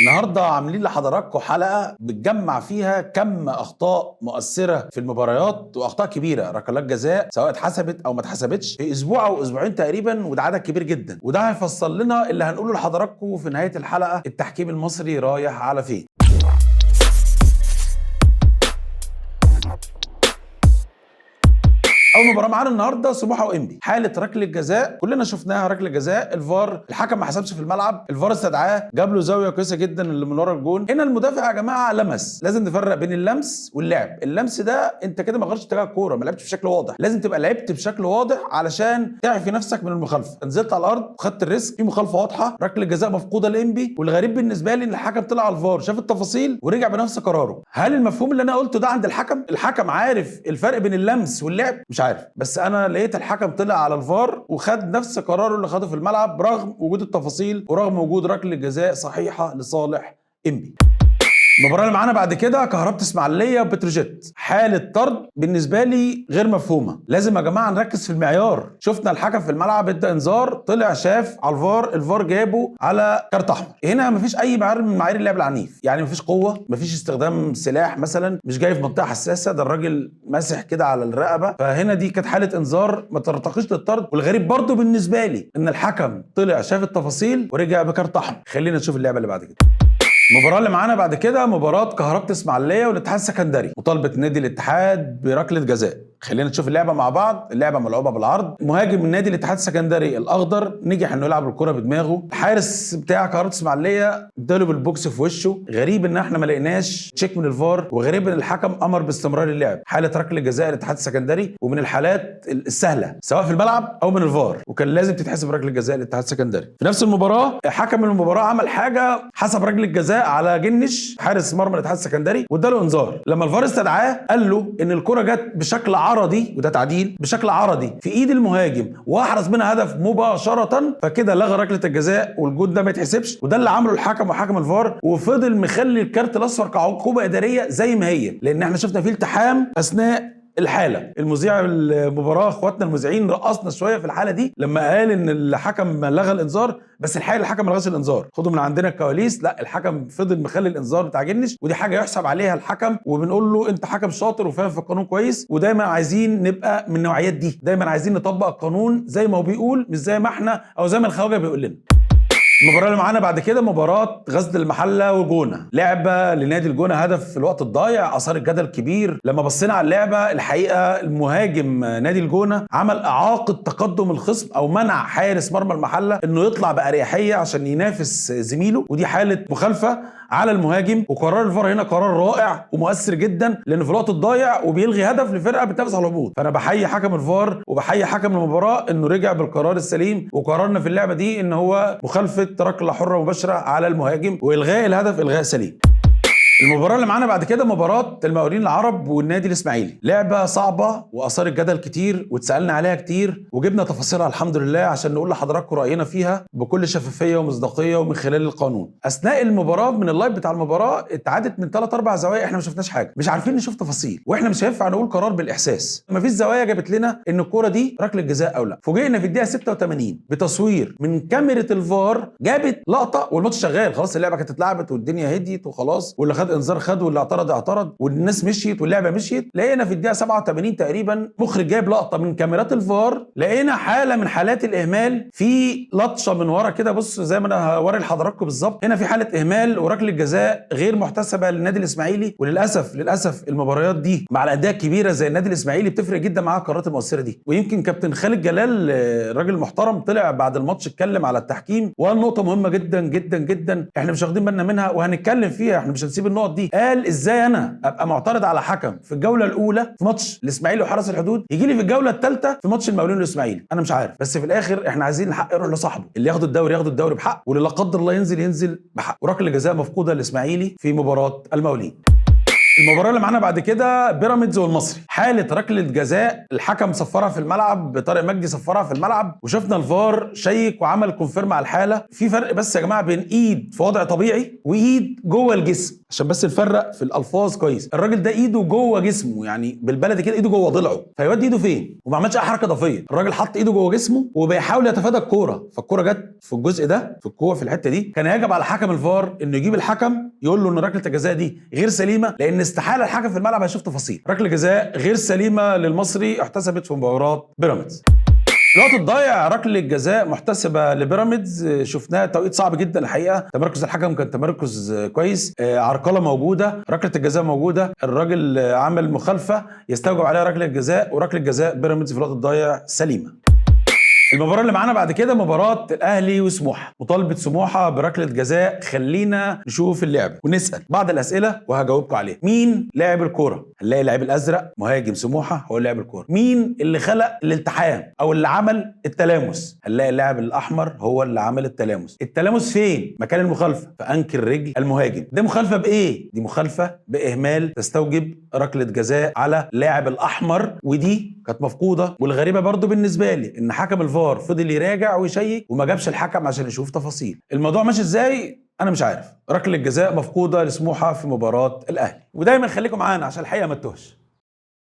النهارده عاملين لحضراتكم حلقه بتجمع فيها كم اخطاء مؤثره في المباريات واخطاء كبيره، ركلات جزاء سواء اتحسبت او ما اتحسبتش في اسبوع او اسبوعين تقريبا، وده عدد كبير جدا. وده هيفصل لنا اللي هنقوله لحضراتكم في نهايه الحلقه، التحكيم المصري رايح على فين. اول مباراه معانا النهارده سموحه وانبي، حاله ركله جزاء كلنا شفناها، ركله جزاء الفار الحكم ما حسبش في الملعب، الفار استدعاه جاب له زاويه كويسه جدا اللي من ورا الجون. هنا المدافع يا جماعه لمس، لازم نفرق بين اللمس واللعب. اللمس ده انت كده ما غيرتش اتجاه الكوره، ما لعبتش بشكل واضح، لازم تبقى لعبت بشكل واضح علشان تعفي نفسك من المخالفه. نزلت على الارض وخدت الريسك، في مخالفه واضحه، ركله جزاء مفقوده لانبي. والغريب بالنسبه لي ان الحكم طلع على الفار شاف التفاصيل ورجع بنفس قراره. هل المفهوم اللي انا قلته ده عند الحكم عارف الفرق بين اللمس واللعب؟ مش عارف، بس انا لقيت الحكم طلع على الفار وخد نفس قراره اللي خده في الملعب رغم وجود التفاصيل ورغم وجود ركله جزاء صحيحه لصالح انبي. المباراه اللي معانا بعد كده كهرباء اسماعيليه وبتروجيت، حاله طرد بالنسبه لي غير مفهومه. لازم يا جماعه نركز في المعيار. شفنا الحكم في الملعب ادى انذار، طلع شاف على الفار جابه على كارت احمر. هنا مفيش اي معيار من معايير اللعب العنيف، يعني مفيش قوه، مفيش استخدام سلاح مثلا، مش جاي في منطقه حساسه، ده الراجل ماسح كده على الرقبه. فهنا دي كانت حاله انذار ما ترتقيش للطرد. والغريب برضو بالنسبه لي ان الحكم طلع شاف التفاصيل ورجع بكارت احمر. خلينا نشوف اللعبه اللي بعد كده. المباراة اللي معانا بعد كده مباراة كهرباء اسماعيلية والاتحاد السكندري، مطالبة نادي الاتحاد بركلة جزاء. خلينا نشوف اللعبة مع بعض. اللعبة ملعوبة بالعرض، مهاجم من نادي الاتحاد السكندري الاخضر نجح انه يلعب الكرة بدماغه، الحارس بتاع كهرباء اسماعيلية اداله بالبوكس في وشه. غريب ان احنا ما لقيناش تشيك من الفار، وغريب ان الحكم امر باستمرار اللعب. حالة ركلة جزاء الاتحاد السكندري، ومن الحالات السهلة سواء في الملعب او من الفار، وكان لازم تتحسب ركلة جزاء الاتحاد السكندري. في نفس المباراة حكم المباراة عمل حاجة، حسب ركلة جزاء على جنش حارس مرمى الاتحاد السكندري واداله انذار. لما الفار استدعاه قال له ان الكرة جت بشكل عرضي، وده تعديل، بشكل عرضي في ايد المهاجم واحرز منها هدف مباشرة، فكده لغى ركلة الجزاء والجول ده ما يتحسبش. وده اللي عمله الحكم وحكم الفار، وفضل مخلي الكارت الاصفر كعقوبة ادارية زي ما هي، لان احنا شفنا فيه التحام اثناء الحالة. المذيع المباراة اخواتنا المذيعين رقصنا شوية في الحالة دي لما قال ان الحكم لغى الانذار، بس الحقيقة الحكم ما لغاش الانذار. خدوا من عندنا الكواليس، لا الحكم فضل مخلي الانذار بتاع جنش، ودي حاجة يحسب عليها الحكم، وبنقول له انت حكم شاطر وفاهم في القانون كويس، ودايما عايزين نبقى من النوعيات دي، دايما عايزين نطبق القانون زي ما هو بيقول، مش زي ما احنا او زي ما الخواجه بيقول لنا. المباراة اللي معانا بعد كده مباراة غزل المحلة والجونة، لعبة لنادي الجونة هدف في الوقت الضايع، أثار الجدل كبير. لما بصينا على اللعبة الحقيقة المهاجم نادي الجونة عمل إعاقة تقدم الخصم أو منع حارس مرمى المحلة إنه يطلع بأريحية عشان ينافس زميله، ودي حالة مخالفة على المهاجم. وقرار الفار هنا قرار رائع ومؤثر جدا، لأنه في الوقت الضايع وبيلغي هدف لفرقة بتنافس على الهبوط. فأنا بحيي حكم الفار وبحيي حكم المباراة إنه رجع بالقرار السليم، وقررنا في اللعبة دي إن هو مخالفة ركله حره مباشره على المهاجم والغاء الهدف الغاء سليم. المباراة اللي معانا بعد كده مباراة المقاولين العرب والنادي الاسماعيلي، لعبة صعبة واثار الجدل كتير واتسالنا عليها كتير وجبنا تفاصيلها الحمد لله عشان نقول لحضراتكم راينا فيها بكل شفافية ومصداقية ومن خلال القانون. اثناء المباراة من اللايف بتاع المباراة اتعادت من 3-4 زوايا، احنا ما شفناش حاجة، مش عارفين نشوف تفاصيل، واحنا مش هينفع نقول قرار بالاحساس. ما فيش زوايا جابت لنا ان الكرة دي ركلة جزاء او لا. فوجئنا في الدقيقة 86 بتصوير من كاميرا الفار جابت لقطة والماتش شغال خلاص، اللعبة كانت اتلعبت والدنيا هديت وخلاص، واللي خد انذار خد واللي اعترض والناس مشيت واللعبه مشيت. لقينا في الدقيقه 87 تقريبا مخرج جايب لقطه من كاميرات الفار، لقينا حاله من حالات الاهمال، في لطشه من ورا كده، بص زي ما انا هوري لحضراتكم بالظبط. هنا في حاله اهمال وركله جزاء غير محتسبه للنادي الاسماعيلي. وللاسف المباريات دي مع الانديه الكبيره زي النادي الاسماعيلي بتفرق جدا معاها القرارات المؤثره دي. ويمكن كابتن خالد جلال الراجل المحترم طلع بعد الماتش اتكلم على التحكيم وقال نقطه مهمه جدا جدا جدا احنا مش واخدين بالنا منها وهنتكلم فيها، احنا مش هنسيب النقط دي. قال ازاي انا ابقى معترض على حكم في الجوله الاولى في ماتش الاسماعيلي وحرس الحدود يجي لي في الجوله الثالثه في ماتش المقاولين والاسماعيلي؟ انا مش عارف، بس في الاخر احنا عايزين الحق يروح لصاحبه، اللي ياخد الدوري بحق، واللي لا قدر الله ينزل بحق. وركله جزاء مفقوده للاسماعيلي في مباراه المقاولين. المباراه اللي معانا بعد كده بيراميدز والمصري، حاله ركله جزاء الحكم صفرها في الملعب، طارق مجدي صفرها في الملعب، وشفنا الفار شيك وعمل كونفيرم على الحاله. في فرق بس يا جماعه بين ايد في وضع طبيعي وايد جوه الجسم، عشان بس نفرق في الالفاظ كويس. الراجل ده ايده جوه جسمه، يعني بالبلدي كده ايده جوه ضلعه، فيودي ايده فين وما عملش اي حركه اضافيه. الراجل حط ايده جوه جسمه وبيحاول يتفادى الكوره، فالكوره جت في الجزء ده، في الكوره في الحته دي. كان يجب على حكم الفار انه يجيب الحكم يقول له ان ركله الجزاء دي غير سليمه، لان استحاله الحكم في الملعب هيشوف تفاصيل. ركله جزاء غير سليمه للمصري احتسبت في مباراه بيراميدز. الوقت الضايع ركله الجزاء محتسبه لبيراميدز، شفناها توقيت صعب جدا الحقيقه. تمركز الحكم كان تمركز كويس، عرقله موجوده، ركله الجزاء موجوده، الراجل عمل مخالفه يستوجب عليها ركله الجزاء، وركله جزاء بيراميدز في الوقت الضايع سليمه. المباراة اللي معانا بعد كده مباراة الأهلي وسموحة، مطالبة سموحة بركلة جزاء. خلينا نشوف اللعب ونسأل بعض الأسئلة وهجاوبكم عليها. مين لاعب الكورة؟ هنلاقي اللاعب الأزرق مهاجم سموحة هو لاعب الكورة. مين اللي خلق الالتحام أو اللي عمل التلامس؟ هنلاقي اللاعب الأحمر هو اللي عمل التلامس. التلامس فين؟ مكان المخالفة، في أنكل رجل المهاجم. دي مخالفة بإيه؟ دي مخالفة بإهمال تستوجب ركلة جزاء على اللاعب الأحمر، ودي كانت مفقودة. والغريبة برضو بالنسبة لي إن حكم الفار فضل يراجع ويشيك وما جابش الحكم عشان يشوف تفاصيل. الموضوع ماشي ازاي انا مش عارف. ركله الجزاء مفقوده لسموحه في مباراه الاهلي. ودايما خليكم معانا عشان الحقيقه ما تتوهش.